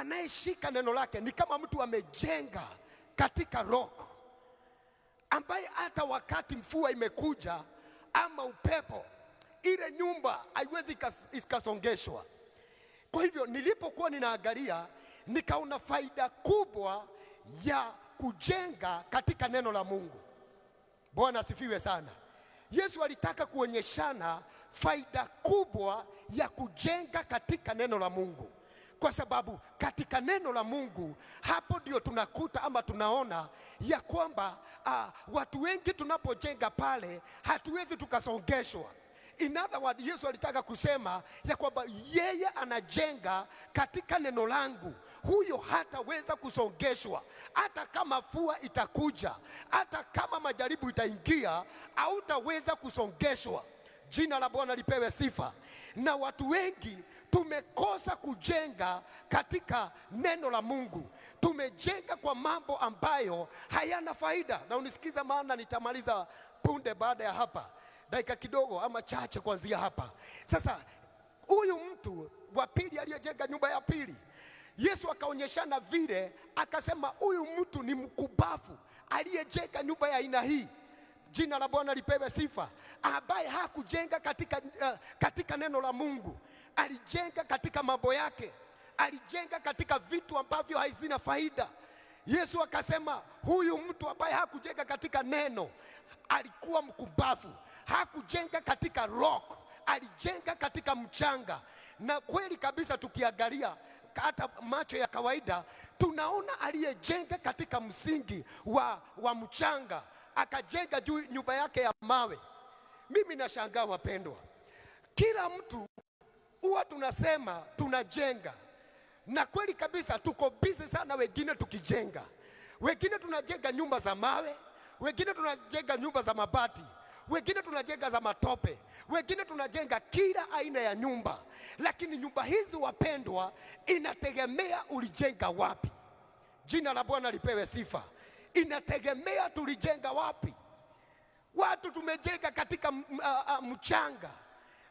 anayeshika neno lake ni kama mtu amejenga katika rock, ambaye hata wakati mvua imekuja ama upepo, ile nyumba haiwezi ikasongeshwa. Kwa hivyo nilipokuwa ninaangalia, nikaona faida kubwa ya kujenga katika neno la Mungu. Bwana asifiwe sana. Yesu alitaka kuonyeshana faida kubwa ya kujenga katika neno la Mungu, kwa sababu katika neno la Mungu hapo ndio tunakuta ama tunaona ya kwamba watu wengi tunapojenga pale hatuwezi tukasongeshwa. In other words, Yesu alitaka kusema ya kwamba yeye anajenga katika neno langu, huyo hataweza kusongeshwa. Hata kama mvua itakuja, hata kama majaribu itaingia, hautaweza kusongeshwa. Jina la Bwana lipewe sifa. Na watu wengi tumekosa kujenga katika neno la Mungu. Tumejenga kwa mambo ambayo hayana faida. Na unisikiza, maana nitamaliza punde baada ya hapa, dakika kidogo ama chache kuanzia hapa. Sasa huyu mtu wa pili aliyejenga nyumba ya pili, Yesu akaonyeshana vile, akasema huyu mtu ni mkubafu aliyejenga nyumba ya aina hii. Jina la Bwana lipewe sifa. Ambaye hakujenga katika neno la Mungu, alijenga katika mambo yake, alijenga katika vitu ambavyo hazina faida. Yesu akasema huyu mtu ambaye hakujenga katika neno alikuwa mkubafu. Hakujenga katika rock, alijenga katika mchanga. Na kweli kabisa, tukiangalia hata macho ya kawaida, tunaona aliyejenga katika msingi wa mchanga, akajenga juu nyumba yake ya mawe. Mimi nashangaa wapendwa, kila mtu huwa tunasema tunajenga, na kweli kabisa tuko busy sana, wengine tukijenga. Wengine tunajenga nyumba za mawe, wengine tunajenga nyumba za mabati, wengine tunajenga za matope, wengine tunajenga kila aina ya nyumba. Lakini nyumba hizi wapendwa, inategemea ulijenga wapi. Jina la Bwana lipewe sifa. Inategemea tulijenga wapi. Watu tumejenga katika mchanga,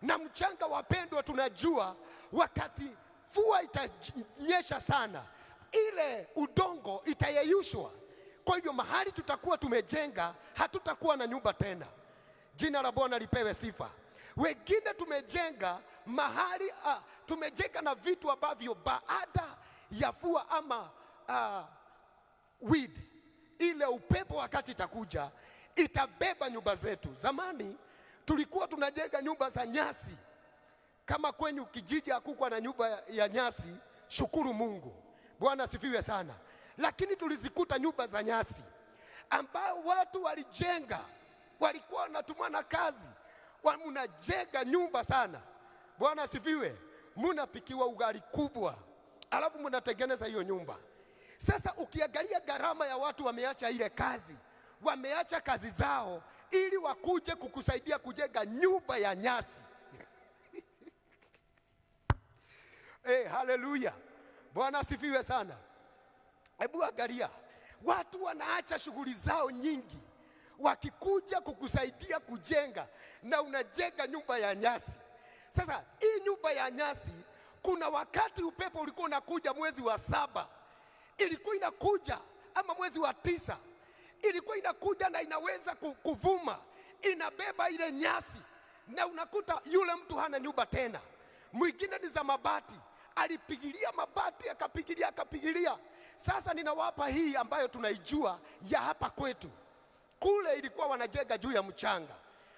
na mchanga wapendwa, tunajua wakati mvua itanyesha sana, ile udongo itayeyushwa. Kwa hivyo mahali tutakuwa tumejenga, hatutakuwa na nyumba tena. Jina la Bwana lipewe sifa. Wengine tumejenga mahali tumejenga na vitu ambavyo baada ya mvua ama wind, ile upepo wakati itakuja, itabeba nyumba zetu. Zamani tulikuwa tunajenga nyumba za nyasi. Kama kwenye kijiji hakukuwa na nyumba ya nyasi, shukuru Mungu. Bwana asifiwe sana. Lakini tulizikuta nyumba za nyasi ambao watu walijenga, walikuwa wanatumana kazi, mnajenga nyumba sana. Bwana asifiwe. Mnapikiwa ugali kubwa, alafu mnatengeneza hiyo nyumba. Sasa ukiangalia gharama ya watu, wameacha ile kazi, wameacha kazi zao ili wakuje kukusaidia kujenga nyumba ya nyasi. Haleluya. Bwana asifiwe sana. Hebu angalia, watu wanaacha shughuli zao nyingi, wakikuja kukusaidia kujenga, na unajenga nyumba ya nyasi. Sasa hii nyumba ya nyasi, kuna wakati upepo ulikuwa unakuja mwezi wa 7, ilikuwa inakuja ama mwezi wa 9, ilikuwa inakuja na inaweza kuvuma, inabeba ile nyasi, na unakuta yule mtu hana nyumba tena. Mwingine ni za mabati, alipigilia mabati, akapigilia. Sasa ninawapa hii ambayo tunaijua ya hapa kwetu. Kule ilikuwa wanajenga juu ya mchanga,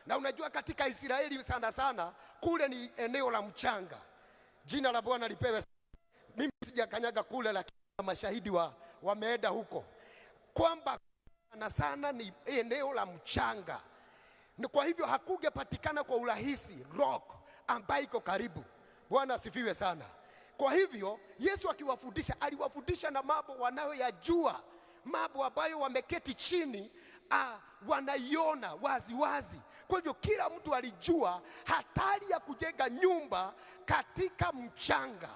na unajua katika Israeli sana sana kule ni eneo la mchanga. Jina la Bwana lipewe. Mimi sijakanyaga kule, lakini mashahidi wameenda huko kwamba sana sana ni eneo la mchanga. Kwa hivyo hakugepatikana kwa urahisi rock ambayo iko karibu. Bwana asifiwe sana. Kwa hivyo Yesu akiwafundisha, aliwafundisha na mambo wanayoyajua, mambo ambayo wameketi chini wanaiona wazi wazi. Kwa hivyo kila mtu alijua hatari ya kujenga nyumba katika mchanga.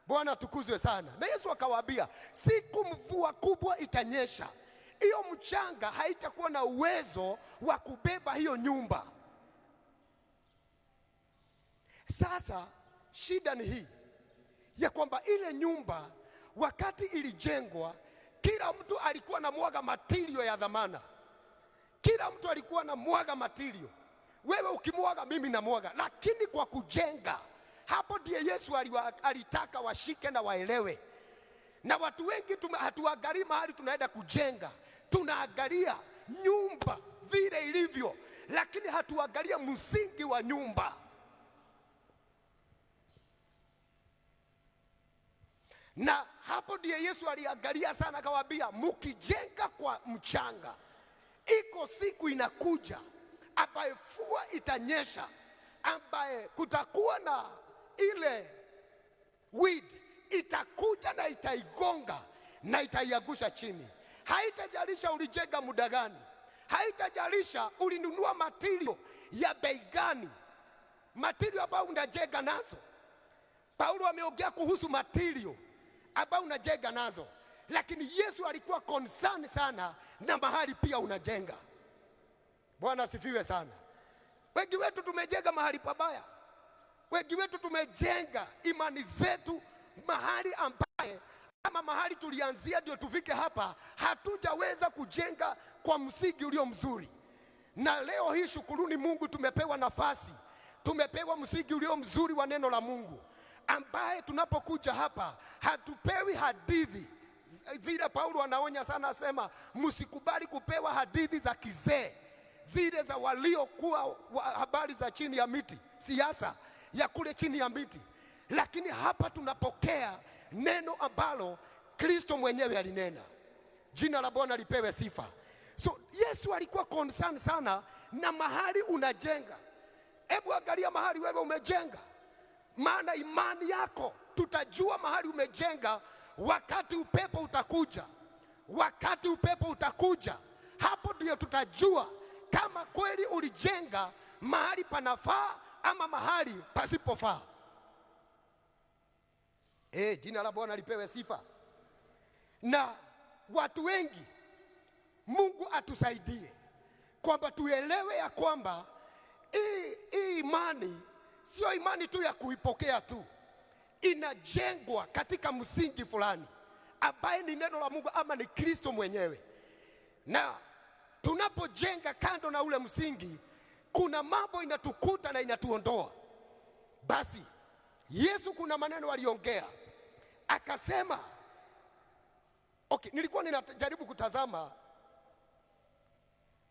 Bwana tukuzwe sana. Na Yesu akawaambia, siku mvua kubwa itanyesha, hiyo mchanga haitakuwa na uwezo wa kubeba hiyo nyumba. Sasa shida ni hii ya kwamba ile nyumba wakati ilijengwa, kila mtu alikuwa na mwaga matirio ya dhamana. Kila mtu alikuwa na mwaga matirio. Wewe ukimwaga, mimi na mwaga. Lakini kwa kujenga, hapo ndiye Yesu alitaka washike na waelewe. Na watu wengi hatuangalii mahali tunaenda kujenga, tunaangalia nyumba vile ilivyo, lakini hatuangalia msingi wa nyumba. Na hapo ndiye Yesu aliangalia sana, akawaambia mkijenga kwa mchanga, iko siku inakuja ambaye mvua itanyesha, ambaye kutakuwa na ile weed itakuja na itaigonga na itaiangusha chini. Haitajalisha ulijenga muda gani, haitajalisha ulinunua material ya bei gani, material ambayo unajenga nazo. Paulo ameongea kuhusu material ambayo unajenga nazo, lakini Yesu alikuwa concern sana na mahali pia unajenga. Bwana asifiwe sana. Wengi wetu tumejenga mahali pabaya. Wengi wetu tumejenga imani zetu mahali ambaye, kama mahali tulianzia ndio tufike hapa, hatujaweza kujenga kwa msingi ulio mzuri. Na leo hii shukuruni Mungu, tumepewa nafasi, tumepewa msingi ulio mzuri wa neno la Mungu, ambaye tunapokuja hapa hatupewi hadithi zile. Paulo anaonya sana, asema msikubali kupewa hadithi za kizee, zile za waliokuwa habari za chini ya miti, siasa ya kule chini ya miti. Lakini hapa tunapokea neno ambalo Kristo mwenyewe alinena. Jina la Bwana lipewe sifa. So Yesu alikuwa concern sana na mahali unajenga. Hebu angalia mahali wewe umejenga, maana imani yako tutajua mahali umejenga wakati upepo utakuja. Wakati upepo utakuja, hapo ndio tutajua kama kweli ulijenga mahali panafaa ama mahali pasipofaa. Jina la Bwana lipewe sifa. Na watu wengi, Mungu atusaidie kwamba tuelewe ya kwamba hii imani sio imani tu ya kuipokea tu, inajengwa katika msingi fulani ambaye ni neno la Mungu ama ni Kristo mwenyewe. Na tunapojenga kando na ule msingi, kuna mambo inatukuta na inatuondoa. Basi Yesu kuna maneno aliongea, akasema, nilikuwa ninajaribu kutazama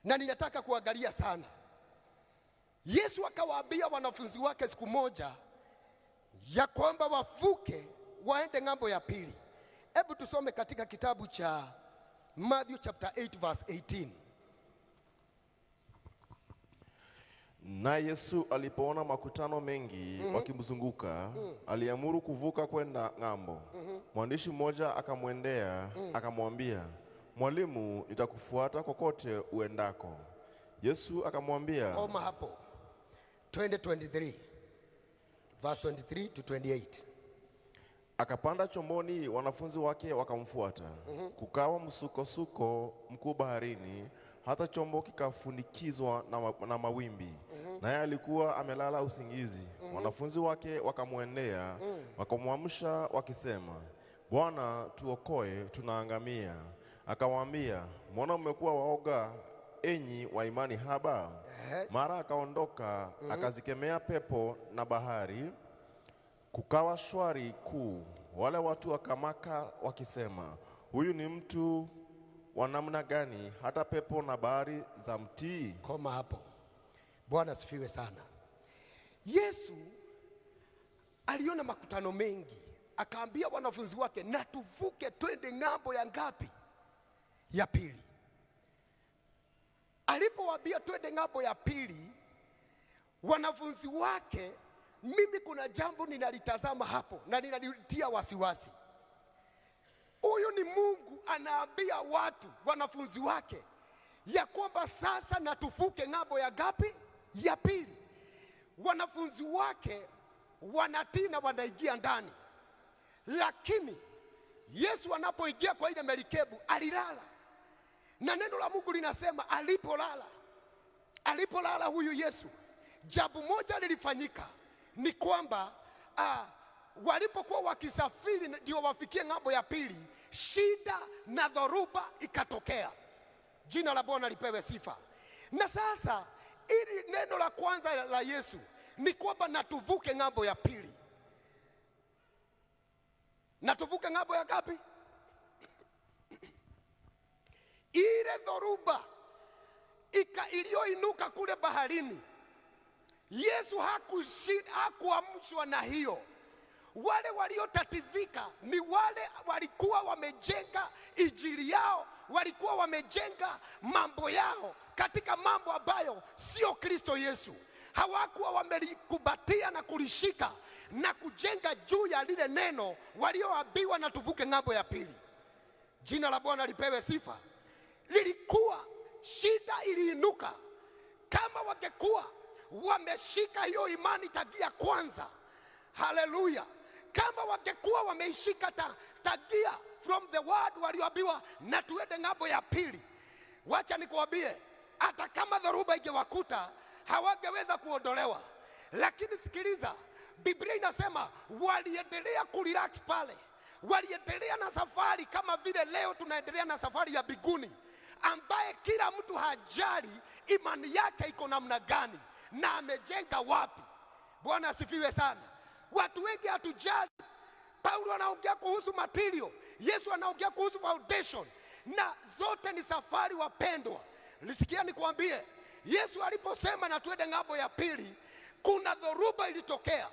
na ninataka kuangalia sana. Yesu akawaambia wanafunzi wake siku moja ya kwamba wavuke waende ng'ambo ya pili. Hebu tusome katika kitabu cha Matthew chapter 8 verse 18. Na Yesu alipoona makutano mengi wakimzunguka, aliamuru kuvuka kwenda ng'ambo. Mwandishi mmoja akamwendea, akamwambia, Mwalimu, nitakufuata kokote uendako. Yesu akamwambia, koma hapo. 23 verse 23 to 28. Akapanda chomboni, wanafunzi wake wakamfuata. Kukawa msukosuko mkuu baharini, hata chombo kikafunikizwa na mawimbi. Naye alikuwa amelala usingizi. Wanafunzi wake wakamwendea, wakamwamsha wakisema, Bwana, tuokoe, tunaangamia. Akawaambia, mbona mmekuwa waoga, enyi wa imani haba? Mara akaondoka, akazikemea pepo na bahari, kukawa shwari kuu. Wale watu wakamaka wakisema, huyu ni mtu wa namna gani, hata pepo na bahari za mtii? Koma hapo. Bwana sifiwe sana. Yesu aliona makutano mengi, akaambia wanafunzi wake, na tuvuke twende ng'ambo ya ngapi? Ya pili. Alipowaambia twende ng'ambo ya pili, wanafunzi wake, mimi kuna jambo ninalitazama hapo na ninalitia wasiwasi. Huyu ni Mungu anaambia watu, wanafunzi wake, ya kwamba sasa na tuvuke ng'ambo ya ngapi? Ya pili. Wanafunzi wake wanatii na wanaingia ndani, lakini Yesu anapoingia kwa ile merikebu alilala. Na neno la Mungu linasema alipolala huyu Yesu, jambo moja lilifanyika, ni kwamba walipokuwa wakisafiri ndio wafikie ng'ambo ya pili, shida na dhoruba ikatokea. Jina la Bwana lipewe sifa. Na sasa ili neno la kwanza la Yesu ni kwamba natuvuke ng'ambo ya pili. Natuvuke ng'ambo ya ngapi? Ile dhoruba iliyoinuka kule baharini, Yesu hakuamshwa na hiyo. Wale waliotatizika ni wale walikuwa wamejenga injili yao, walikuwa wamejenga mambo yao katika mambo ambayo sio Kristo Yesu. Hawakuwa wamelikubatia na kulishika na kujenga juu ya lile neno walioambiwa na tuvuke ng'ambo ya pili. Jina la Bwana lipewe sifa. Lilikuwa shida iliinuka. Kama wangekuwa wameshika hiyo imani tagia kwanza, haleluya, kama wangekuwa wameishika tagia from the word walioambiwa na tuende ng'ambo ya pili, wacha nikuambie, hata kama dhoruba ingewakuta hawangeweza kuondolewa. Lakini sikiliza, Biblia inasema waliendelea kurelax pale, waliendelea na safari kama vile leo tunaendelea na safari ya biguni, ambaye kila mtu hajali imani yake iko namna gani na amejenga wapi. Bwana asifiwe sana. Watu wengi hatujali. Paulo anaongea kuhusu material, Yesu anaongea kuhusu foundation, na zote ni safari wapendwa. Lisikia nikwambie, Yesu aliposema na tuende ng'ambo ya pili, kuna dhoruba ilitokea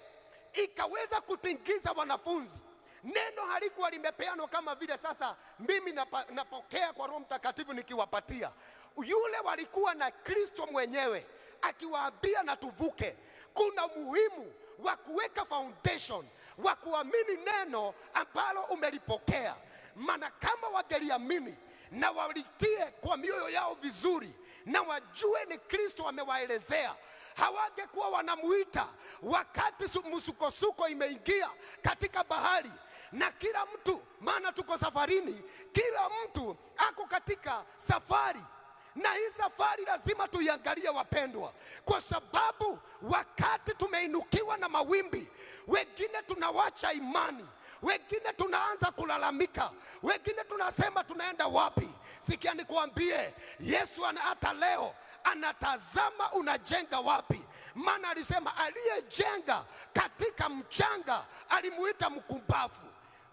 ikaweza kutingiza wanafunzi. Neno halikuwa limepeanwa kama vile sasa mimi napokea kwa Roho Mtakatifu nikiwapatia. Yule walikuwa na Kristo mwenyewe akiwaambia na tuvuke. Kuna muhimu wa kuweka foundation, wa kuamini neno ambalo umelipokea. Maana kama wangeliamini na walitie kwa mioyo yao vizuri na wajue ni Kristo amewaelezea, hawangekuwa wanamuita wakati msukosuko imeingia katika bahari na kila mtu, maana tuko safarini, kila mtu ako katika safari. Na hii safari lazima tuiangalie wapendwa, kwa sababu wakati tumeinukiwa na mawimbi, wengine tunawacha imani, wengine tunaanza kulalamika, wengine tunasema tunaenda wapi. Sikia nikuambie, Yesu hata leo anatazama unajenga wapi. Maana alisema aliyejenga katika mchanga alimuita mkumbavu.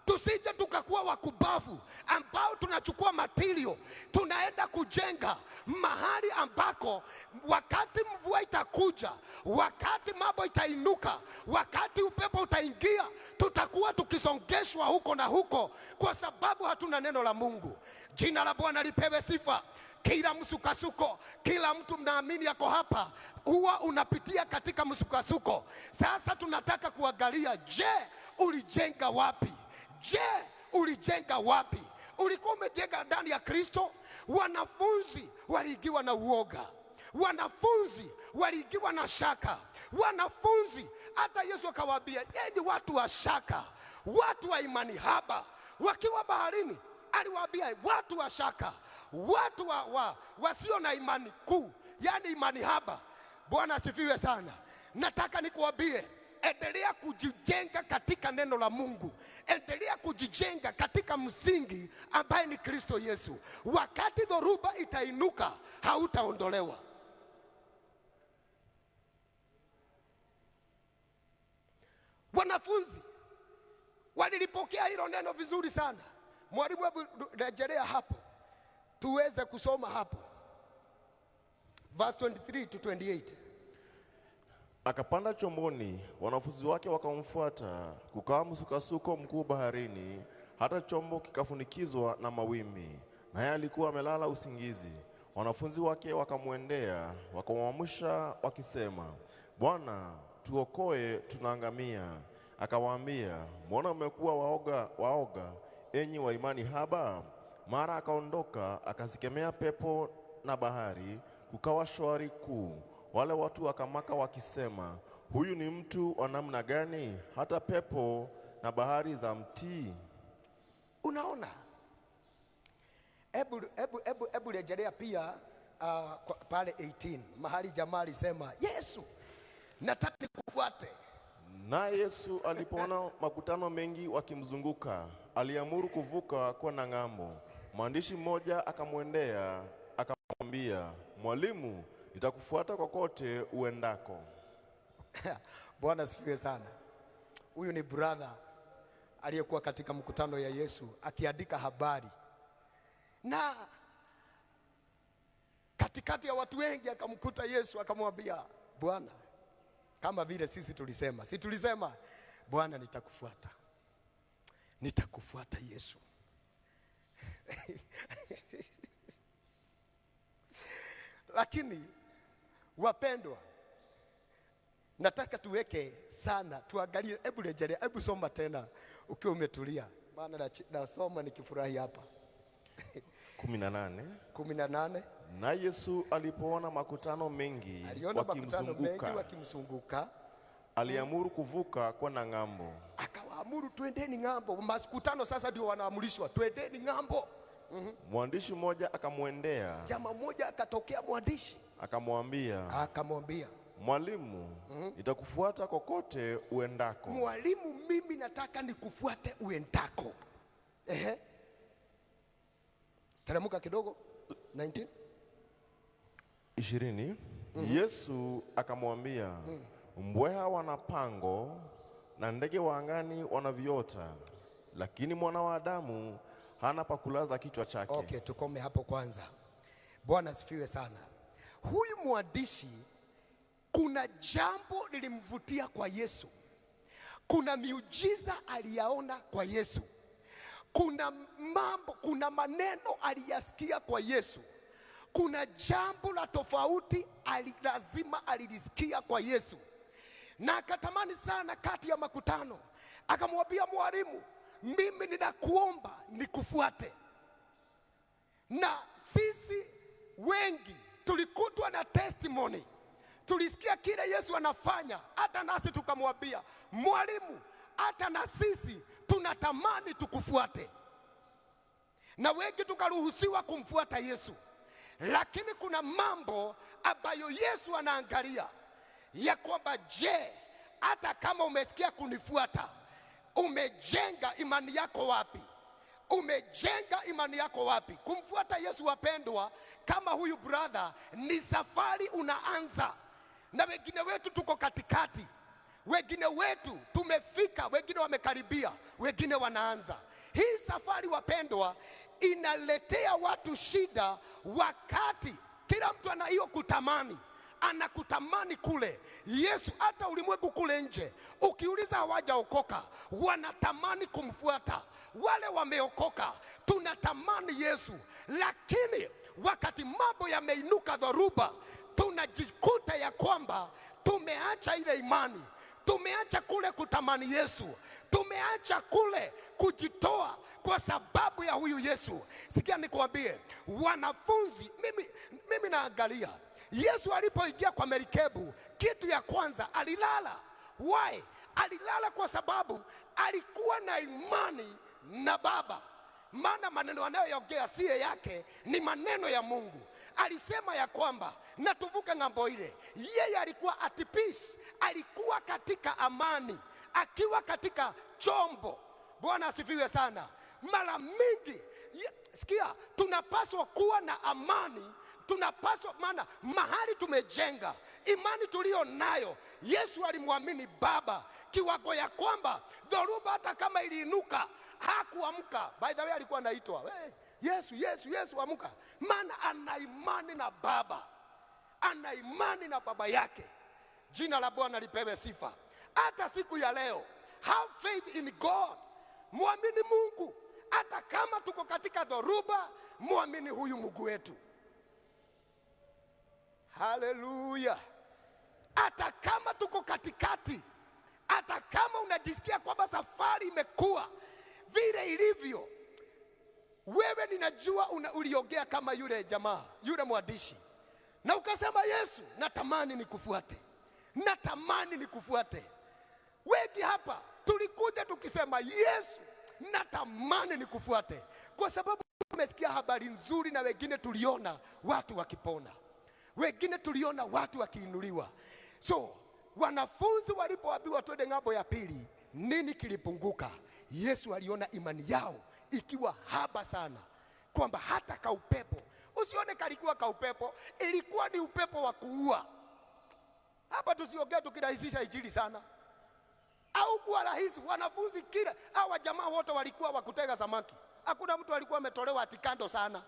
Tusije tukakuwa wakubavu ambao tunachukua material tunaenda kujenga mahali ambako wakati mvua itakuja, wakati mambo itainuka, wakati upepo utaingia, tutakuwa tukisongeshwa huko na huko kwa sababu hatuna neno la Mungu. Jina la Bwana lipewe sifa. Kila msukasuko, kila mtu mnaamini yako hapa huwa unapitia katika msukasuko. Sasa tunataka kuangalia, je, ulijenga wapi? Je, ulijenga wapi? Ulikuwa umejenga ndani ya Kristo? Wanafunzi waliingiwa na uoga, wanafunzi waliingiwa na shaka, wanafunzi hata Yesu akawaambia, enyi watu wa shaka, watu wa imani haba. Wakiwa baharini aliwaambia watu wa shaka, watu wasio na imani kuu, yani imani haba. Bwana asifiwe sana. Nataka nikuambie, endelea kujijenga katika neno la Mungu. Endelea kujijenga katika msingi ambaye ni Kristo Yesu. Wakati dhoruba itainuka, hautaondolewa. Wanafunzi walilipokea hilo neno vizuri sana. Mwalimu, hebu rejelea hapo tuweze kusoma hapo verse 23 to 28. Akapanda chomboni, wanafunzi wake wakamfuata. Kukawa msukasuko mkuu baharini, hata chombo kikafunikizwa na mawimbi, naye alikuwa amelala usingizi. Wanafunzi wake wakamwendea, wakamwamsha wakisema, Bwana, tuokoe, tunaangamia. Akawaambia, mbona mmekuwa waoga, enyi wa imani haba? Mara akaondoka, akazikemea pepo na bahari, kukawa shwari kuu. Wale watu wakamaka wakisema, huyu ni mtu wa namna gani, hata pepo na bahari zamtii? Unaona? Ebu rejelea pia pale 18 mahali jamaa alisema, Yesu, nataka nikufuate. Naye Yesu alipoona makutano mengi wakimzunguka, aliamuru kuvuka kwenda ng'ambo. Mwandishi mmoja akamwendea akamwambia, Mwalimu, nitakufuata kokote uendako. Bwana asifiwe sana. Huyu ni brother aliyekuwa katika mkutano ya Yesu akiandika habari, na katikati ya watu wengi akamkuta Yesu akamwambia, Bwana, kama vile sisi tulisema, si tulisema, Bwana, nitakufuata, nitakufuata Yesu. Lakini wapendwa, nataka tuweke sana, tuangalie. Hebu rejelea, hebu soma tena ukiwa umetulia, maana nasoma nikifurahi hapa. 18. Na Yesu alipoona makutano mengi wakimzunguka, aliamuru kuvuka kwenda ng'ambo. Akawaamuru twendeni ng'ambo. Makutano sasa ndio wanaamrishwa twendeni ng'ambo. Mwandishi mmoja akamwendea, jamaa mmoja akatokea mwandishi akamwambia, Mwalimu, nitakufuata kokote uendako. Mwalimu, mimi nataka nikufuate uendako. Teremka kidogo. 20. Yesu akamwambia, mbweha wana pango na ndege wa angani wana viota, lakini mwana wa Adamu hana pa kulaza kichwa chake. Okay, tukome hapo kwanza. Bwana asifiwe sana. Huyu mwandishi, kuna jambo lilimvutia kwa Yesu. Kuna miujiza aliyaona kwa Yesu. Kuna maneno aliyasikia kwa Yesu. Kuna jambo la tofauti lazima alilisikia kwa Yesu. Na akatamani sana kati ya makutano. Akamwambia, Mwalimu, mimi ninakuomba nikufuate. Na sisi wengi tulikutwa na testimony. Tulisikia kile Yesu anafanya, hata nasi tukamwambia, Mwalimu, hata na sisi tunatamani tukufuate. Na wengi tukaruhusiwa kumfuata Yesu. Lakini kuna mambo ambayo Yesu anaangalia ya kwamba, je, hata kama umesikia kunifuata, umejenga imani yako wapi? Umejenga imani yako wapi? Kumfuata Yesu, wapendwa, kama huyu brother, ni safari unaanza. Na wengine wetu tuko katikati, wengine wetu tumefika, wengine wamekaribia, wengine wanaanza. Hii safari, wapendwa, inaletea watu shida, wakati kila mtu ana hiyo kutamani, anakutamani kule Yesu. Hata ulimwengu kule nje, ukiuliza hawajaokoka, wanatamani kumfuata. Wale wameokoka, tunatamani Yesu. Lakini wakati mambo yameinuka dhoruba, tunajikuta ya kwamba tumeacha ile imani, tumeacha kule kutamani Yesu, tumeacha kule kujitoa kwa sababu ya huyu Yesu. Sikia nikwambie, wanafunzi, mimi naangalia Yesu alipoingia kwa merikebu, kitu ya kwanza alilala. Why? Alilala kwa sababu alikuwa na imani na Baba. Maana maneno anayoongea siye yake, ni maneno ya Mungu. Alisema ya kwamba na tuvuke ng'ambo ile. Yeye alikuwa at peace, alikuwa katika amani, akiwa katika chombo. Bwana asifiwe sana. Mara mingi, sikia, tunapaswa kuwa na amani. Tunapaswa, maana mahali tumejenga imani tulio nayo, Yesu alimwamini Baba kiwango ya kwamba dhoruba hata kama iliinuka hakuamka. By the way, alikuwa anaitwa, hey, Yesu, Yesu, Yesu, amka. Maana ana imani na Baba, ana imani na Baba yake. Jina la Bwana lipewe sifa. Hata siku ya leo, have faith in God. Muamini Mungu. Hata kama tuko katika dhoruba, muamini huyu Mungu wetu. Haleluya. Hata kama tuko katikati, hata kama unajisikia kwamba safari imekuwa vile ilivyo, wewe ninajua uliongea kama yule jamaa, yule mwandishi, na ukasema, Yesu, natamani nikufuate, natamani nikufuate. Wengi hapa tulikuja tukisema, Yesu, natamani nikufuate, kwa sababu tumesikia habari nzuri, na wengine tuliona watu wakipona, wengine tuliona watu wakiinuliwa. So wanafunzi walipoambiwa twende ng'ambo ya pili, nini kilipunguka? Yesu aliona imani yao ikiwa haba sana, kwamba hata kaupepo, usione kalikuwa kaupepo, ilikuwa ni upepo wa kuua. Hapa tusiongee tukirahisisha injili sana, au kuwa rahisi. Wanafunzi kila hawa jamaa wote walikuwa wakutega samaki, hakuna mtu alikuwa ametolewa atikando sana,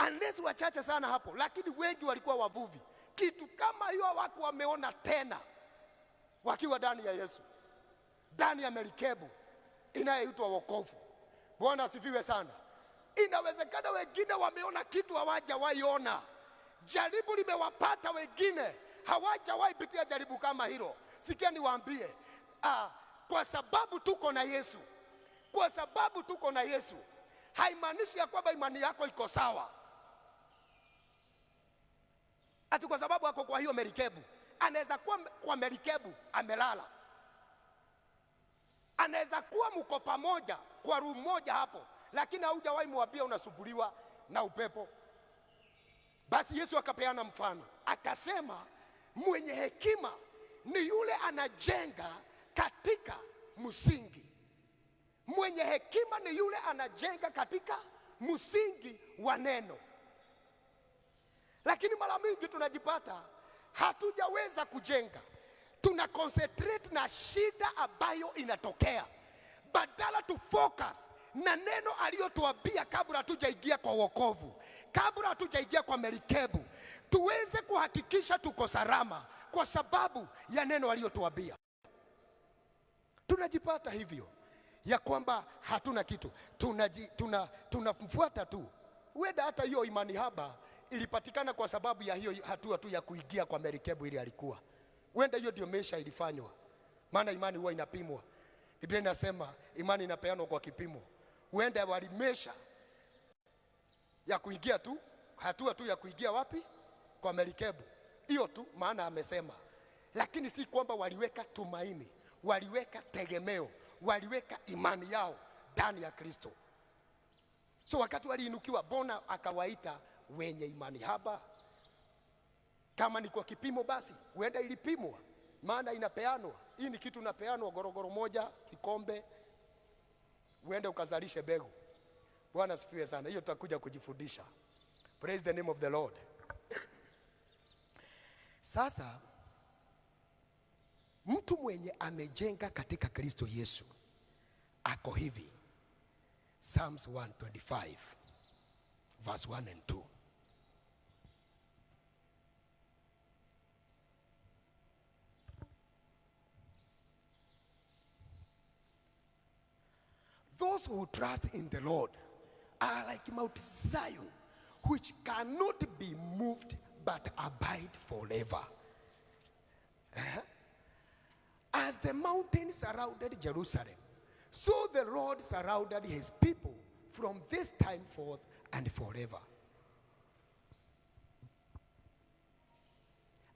unless wachache sana hapo, lakini wengi walikuwa wavuvi. Kitu kama hiyo wako wameona tena wakiwa ndani ya Yesu, ndani ya merikebu inayoitwa wokovu. Bwana asifiwe sana. Inawezekana wengine wameona kitu hawajawahi ona. Jaribu limewapata wengine, hawajawahi pitia jaribu kama hilo. Sikia niwaambie, kwa sababu tuko na Yesu, kwa sababu tuko na Yesu, haimaanishi ya kwamba imani yako iko sawa. Ati kwa sababu ako kwa hiyo merikebu. Anaweza kuwa kwa merikebu amelala, anaweza kuwa mko pamoja kwa room moja hapo, lakini haujawahi mwambia unasubuliwa na upepo. Basi Yesu akapeana mfano, akasema mwenye hekima ni yule anajenga katika msingi. Mwenye hekima ni yule anajenga katika msingi wa neno. Lakini mara mingi tunajipata hatujaweza kujenga, tuna concentrate na shida ambayo inatokea, badala tu focus na neno aliyotuambia kabla hatujaingia kwa wokovu, kabla hatujaingia kwa merikebu, tuweze kuhakikisha tuko salama kwa sababu ya neno aliyotuambia. Tunajipata hivyo ya kwamba hatuna kitu, tunamfuata tu. Wenda hata hiyo imani haba ilipatikana kwa sababu ya hiyo hatua tu ya kuingia kwa merikebu ili alikuwa. Wenda hiyo ndio maisha ilifanywa. Maana imani huwa inapimwa. Biblia inasema imani inapeanwa kwa kipimo. Wenda walimesha ya kuingia tu, hatua tu ya kuingia wapi? Kwa merikebu. Hiyo tu maana amesema. Lakini si kwamba waliweka tumaini, waliweka tegemeo, waliweka imani yao ndani ya Kristo. So wakati waliinukiwa, Bwana akawaita wenye imani haba. Kama ni kwa kipimo, basi huenda ilipimwa, maana inapeanwa. Hii ni kitu inapeanwa, gorogoro moja, kikombe, uende ukazalishe mbegu. Bwana asifiwe sana. Hiyo tutakuja kujifundisha. Praise the name of the Lord. Sasa mtu mwenye amejenga katika Kristo Yesu ako hivi. Psalms 125 verse 1 and 2. Those who trust in the Lord are like Mount Zion, which cannot be moved but abide forever. As the mountains surrounded Jerusalem, so the Lord surrounded his people from this time forth and forever.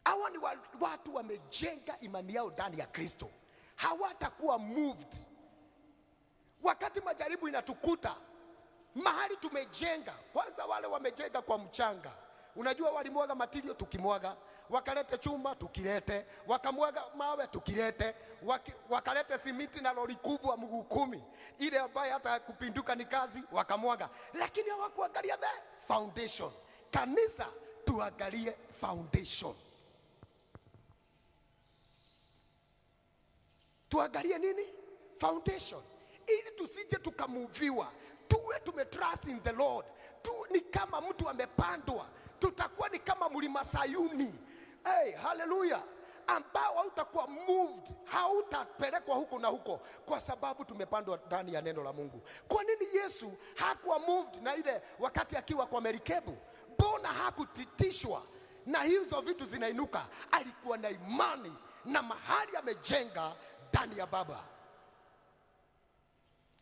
Hawa ni watu wamejenga imani yao ndani ya Kristo. Hawatakuwa moved. Wakati majaribu inatukuta, mahali tumejenga, kwanza wale wamejenga kwa mchanga. Unajua walimwaga matilio tukimwaga, wakalete chuma tukilete, wakamwaga mawe tukilete, wakalete simiti na lori kubwa mguu 10, ile ambayo hata kupinduka ni kazi, wakamwaga. Lakini hawakuangalia the foundation. Kanisa tuangalie foundation. Tuangalie nini? Foundation. Ili tusije tukamuviwa, tuwe tumetrust in the Lord. Ni kama mtu amepandwa, tutakuwa ni kama mlima Sayuni. Hey, hallelujah. Ambao hautakuwa moved, hautapelekwa huko na huko, kwa sababu tumepandwa ndani ya neno la Mungu. Kwa nini Yesu hakuwa moved na ile wakati akiwa kwa merikebu? Mbona hakutitishwa na hizo vitu zinainuka? Alikuwa na imani na mahali amejenga ndani ya Baba.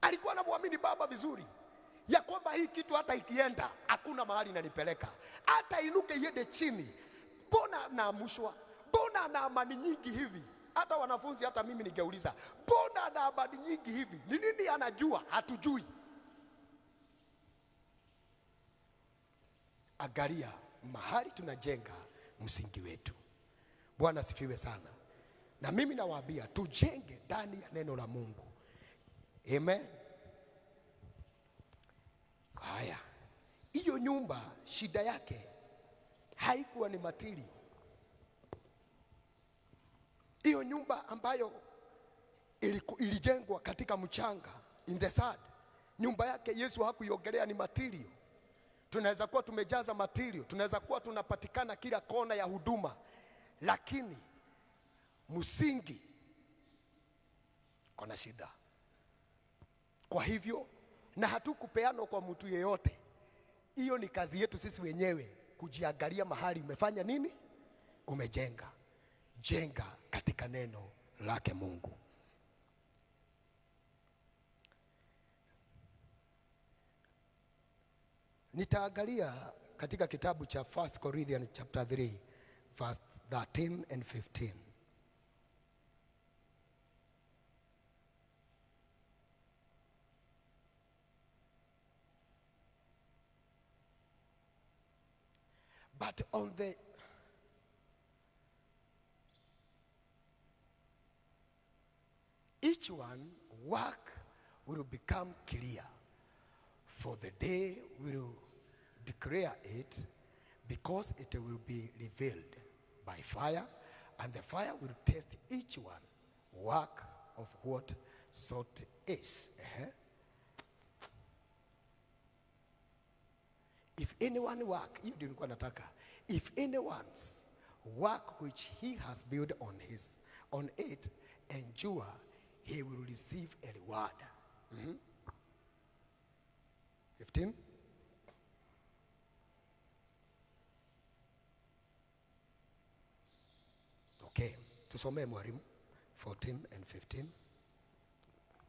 Alikuwa anamwamini Baba vizuri, ya kwamba hii kitu hata ikienda hakuna mahali inanipeleka, hata inuke iende chini. Mbona naamushwa? Mbona ana amani nyingi hivi? Hata wanafunzi, hata mimi ningeuliza, mbona ana amani nyingi hivi? Ni nini anajua? Hatujui. Angalia mahali tunajenga msingi wetu. Bwana asifiwe sana. Na mimi nawaambia tujenge ndani ya neno la Mungu. Amen. Haya, hiyo nyumba shida yake haikuwa ni material. Hiyo nyumba ambayo ilijengwa katika mchanga in the sand, nyumba yake Yesu hakuiongelea ni material. Tunaweza kuwa tumejaza material, tunaweza kuwa tunapatikana kila kona ya huduma, lakini msingi kuna shida. Kwa hivyo, na hatukupeana kwa mtu yeyote. Hiyo ni kazi yetu sisi wenyewe kujiangalia mahali umefanya nini, umejenga. Jenga katika neno lake Mungu. Nitaangalia katika kitabu cha 1 Corinthians chapter 3 verse 13 and 15. But on the each one work will become clear, for the day will declare it, because it will be revealed by fire, and the fire will test each one work of what sort is. If anyone work, hiyo ndio nilikuwa nataka. If anyone's work which he has built on it endure, he will receive a reward. 15. Okay, tusomee mwalimu 14 and 15.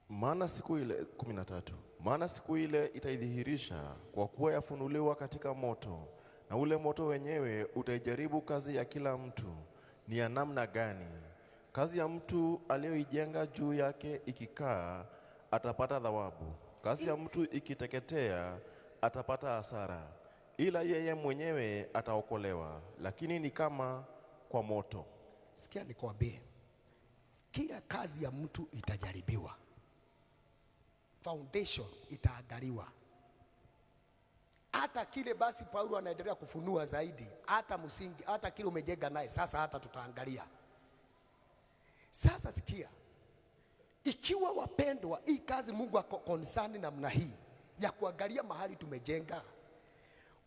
Maana siku ile 13, maana siku ile itaidhihirisha, kwa kuwa yafunuliwa katika moto, na ule moto wenyewe utaijaribu kazi ya kila mtu ni ya namna gani. Kazi ya mtu aliyoijenga juu yake ikikaa, atapata thawabu. Kazi ya mtu ikiteketea, atapata hasara. Ila yeye mwenyewe ataokolewa, lakini ni kama kwa moto. Sikia nikwambie, kila kazi ya mtu itajaribiwa. Foundation itaangaliwa. Hata kile basi Paulo anaendelea kufunua zaidi, hata msingi, hata kile umejenga naye, sasa hata tutaangalia. Sasa sikia, ikiwa wapendwa, hii kazi Mungu ako concern namna hii ya kuangalia mahali tumejenga,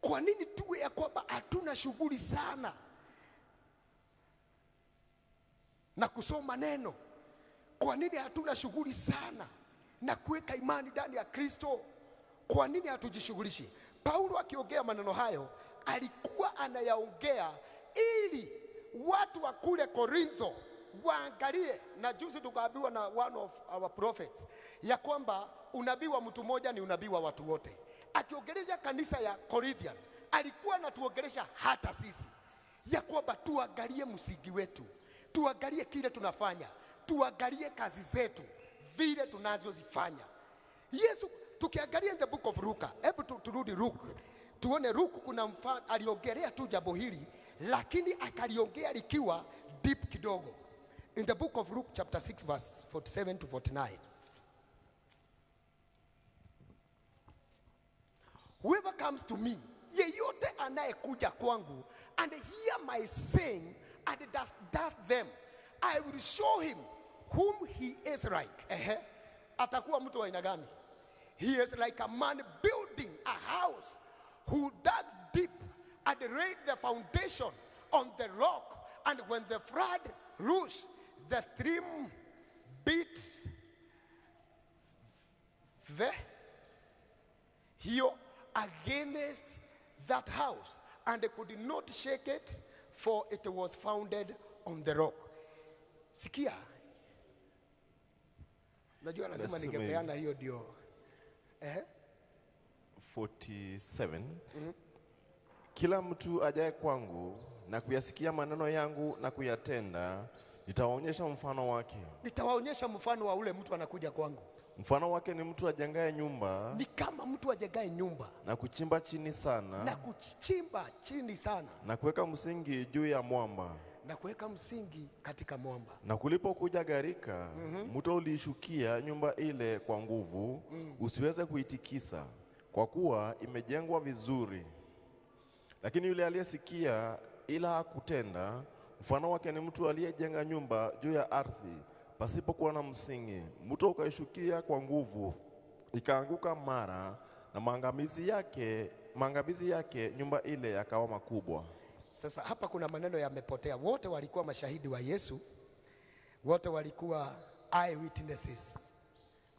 kwa nini tuwe ya kwamba hatuna shughuli sana na kusoma neno? Kwa nini hatuna shughuli sana na kuweka imani ndani ya Kristo? Kwa nini hatujishughulishi? Paulo akiongea maneno hayo alikuwa anayaongea ili watu wa kule Korintho waangalie. Na juzi tukaambiwa na one of our prophets ya kwamba unabii wa mtu mmoja ni unabii wa watu wote. Akiongelea kanisa ya Corinthian, alikuwa anatuongelesha hata sisi ya kwamba tuangalie msingi wetu, tuangalie kile tunafanya, tuangalie kazi zetu vile tunazozifanya. Yesu, tukiangalia in the book of Luka, hebu turudi Luka, tuone Luka kuna mfano aliongelea tu jambo hili, lakini akaliongea likiwa deep kidogo. In the book of Luke chapter 6 verse 47 to 49. Whoever comes to me, yeyote anayekuja kwangu and hear my saying and does them, I will show him whom he is like. Atakuwa mtu wa aina gani? He is like a man building a house who dug deep and laid the foundation on the rock, and when the flood rose, the stream beat against that house, and they could not shake it, for it was founded on the rock. Sikia, najua lazima ningepeana hiyo ndio 47. Kila mtu ajaye kwangu na kuyasikia maneno yangu na kuyatenda, nitawaonyesha mfano wake. Nitawaonyesha mfano wa ule mtu anakuja kwangu. Mfano wake ni mtu ajengaye nyumba, ni kama mtu ajengaye nyumba na kuchimba chini sana, na kuchimba chini sana, na kuweka msingi juu ya mwamba. na kuweka msingi katika mwamba. Na kulipokuja gharika, mto uliishukia nyumba ile kwa nguvu, usiweze kuitikisa, kwa kuwa imejengwa vizuri. Lakini yule aliyesikia ila hakutenda, mfano wake ni mtu aliyejenga nyumba juu ya ardhi pasipokuwa na msingi. Mto ukaishukia kwa nguvu, ikaanguka mara, na maangamizi yake nyumba ile yakawa makubwa. Sasa hapa kuna maneno yamepotea. Wote walikuwa mashahidi wa Yesu, wote walikuwa eyewitnesses,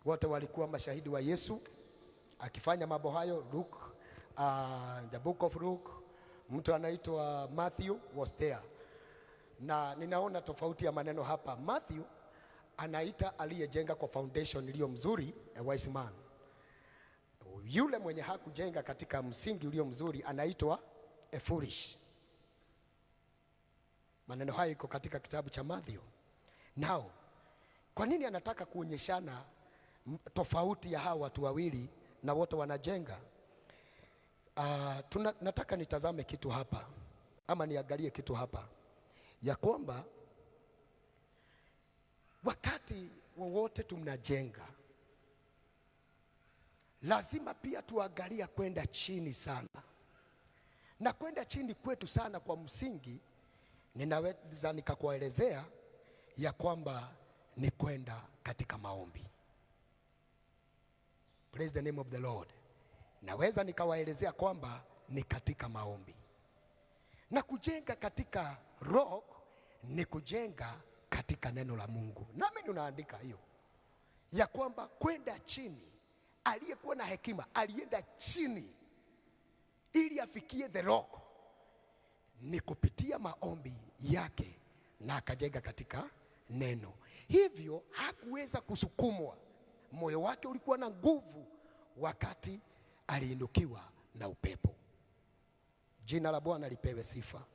wote walikuwa mashahidi wa Yesu akifanya mambo hayo. Luke, the book of Luke, mtu anaitwa Matthew was there. Na ninaona tofauti ya maneno hapa. Matthew anaita aliyejenga kwa foundation iliyo mzuri a wise man. Yule mwenye hakujenga katika msingi ulio mzuri anaitwa a foolish. Maneno hayo iko katika kitabu cha Matthew. Now, kwa nini anataka kuonyeshana tofauti ya hawa watu wawili na wote wanajenga? Nataka nitazame kitu hapa, ama niangalie kitu hapa, ya kwamba wakati wowote tunajenga, lazima pia tuangalia kwenda chini sana. Na kwenda chini kwetu sana kwa msingi, ninaweza nikakuelezea ya kwamba ni kwenda katika maombi. Praise the name of the Lord. Naweza nikawaelezea kwamba ni katika maombi. Na kujenga katika rock ni kujenga katika neno la Mungu. Nami ninaandika hiyo ya kwamba kwenda chini, aliyekuwa na hekima alienda chini ili afikie the rock, ni kupitia maombi yake, na akajenga katika neno. Hivyo hakuweza kusukumwa, moyo wake ulikuwa na nguvu wakati aliinukiwa na upepo. Jina la Bwana lipewe sifa.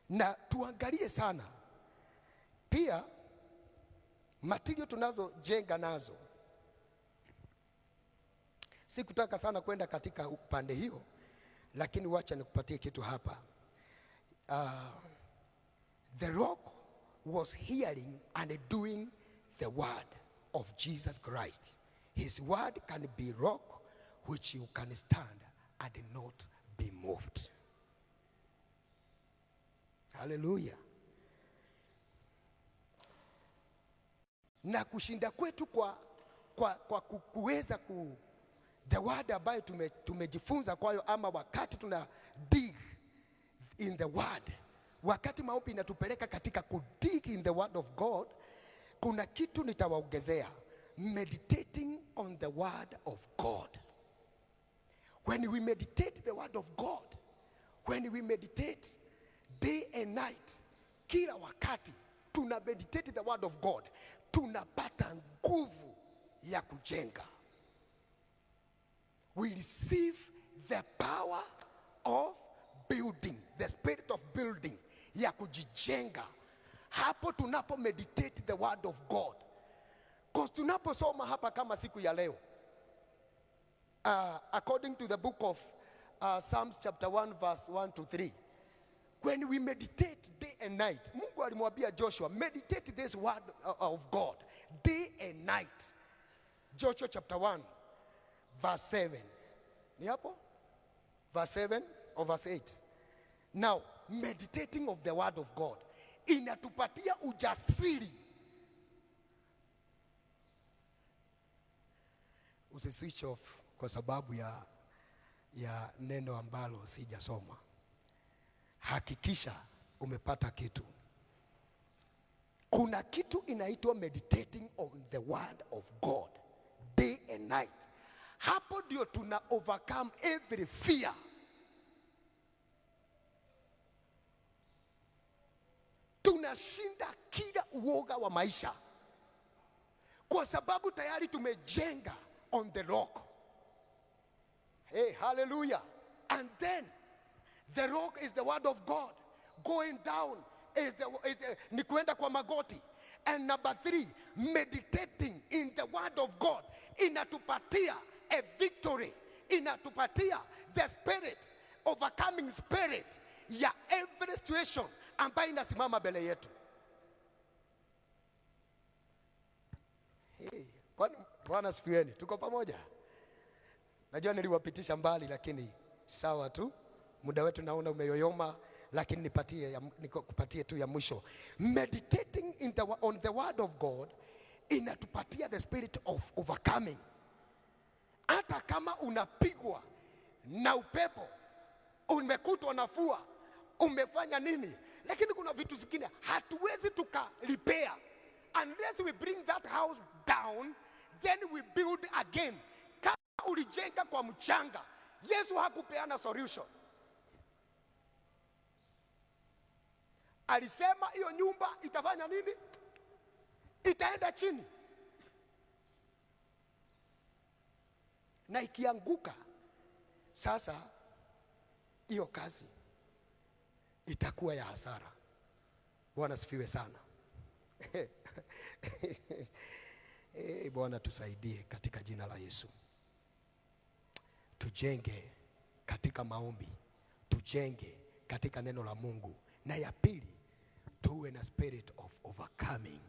Na tuangalie sana pia material tunazojenga nazo. Sikutaka sana kwenda katika upande hiyo, lakini wacha nikupatie kitu hapa. The rock was hearing and doing the word of Jesus Christ. His word can be rock which you can stand and not be moved. Hallelujah. Na kushinda kwetu kwa kuweza the word ambayo tumejifunza kwayo, ama wakati tuna dig in the word, wakati maombi inatupeleka katika kudig in the word of God, kuna kitu nitawaongezea: meditating on the word of God. When we meditate the word of God, when we meditate day and night, kila wakati tuna meditate the word of God, tunapata nguvu ya kujenga. We receive the power of building, the spirit of building, ya kujijenga hapo tunapo meditate the word of God. Because tunaposoma hapa kama siku ya leo, according to the book of Psalms chapter 1 verse 1 to 3, when we meditate day and night, Mungu alimwambia Joshua, meditate this word of God day and night. Joshua chapter 1 verse 7. Ni hapo? Verse 7 or verse 8. Now, meditating of the word of God inatupatia ujasiri. Usi switch off kwa sababu ya neno ambalo sijasoma. Hakikisha umepata kitu. Kuna kitu inaitwa meditating on the word of God day and night. Hapo ndio tuna overcome every fear. Tunashinda kila uoga wa maisha, kwa sababu tayari tumejenga on the rock. Hey, hallelujah. And then the rock is the word of God. Going down is ni kuenda kwa magoti. And number 3, meditating in the word of God inatupatia a victory, inatupatia the spirit, overcoming spirit ya every situation ambayo inasimama mbele yetu. Hey, Bwana sifiweni, tuko pamoja. Najua niliwapitisha mbali, lakini sawa tu, muda wetu naona umeyoyoma, lakini nikupatie tu ya mwisho. Meditating on the word of God inatupatia the spirit of overcoming. Hata kama unapigwa na upepo, umekutwa na fua, umefanya nini, lakini kuna vitu zingine hatuwezi tukalipea unless we bring that house down, then we build again. Kama ulijenga kwa mchanga, Yesu hakupeana solution. Alisema hiyo nyumba itafanya nini? Itaenda chini. Na ikianguka, sasa hiyo kazi itakuwa ya hasara. Bwana sifiwe sana. Bwana tusaidie katika jina la Yesu. Tujenge katika maombi, tujenge katika neno la Mungu, na ya pili, tuwe na spirit of overcoming.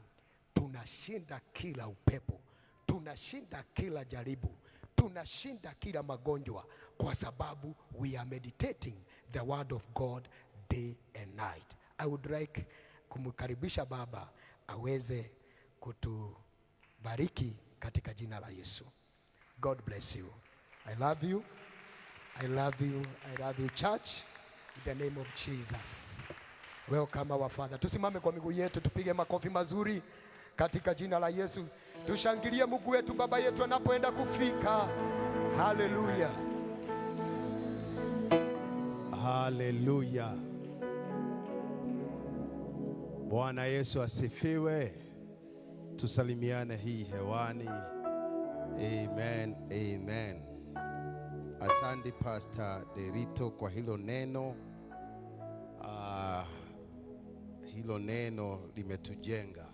Tunashinda kila upepo, tunashinda kila jaribu, tunashinda kila magonjwa, kwa sababu we are meditating the word of God day and night. I would like kumkaribisha baba aweze kutubariki katika jina la Yesu. God bless you. I love you. I love you. I love you, church. In the name of Jesus. Welcome our Father. Tusimame kwa miguu yetu, tupige makofi mazuri katika jina la Yesu. Tushangilie Mungu wetu, baba yetu anapoenda kufika. Hallelujah. Hallelujah. Bwana Yesu asifiwe. Tusalimiane hii hewani. Amen, amen. Asante Pastor Derito kwa hilo neno. Hilo neno limetujenga.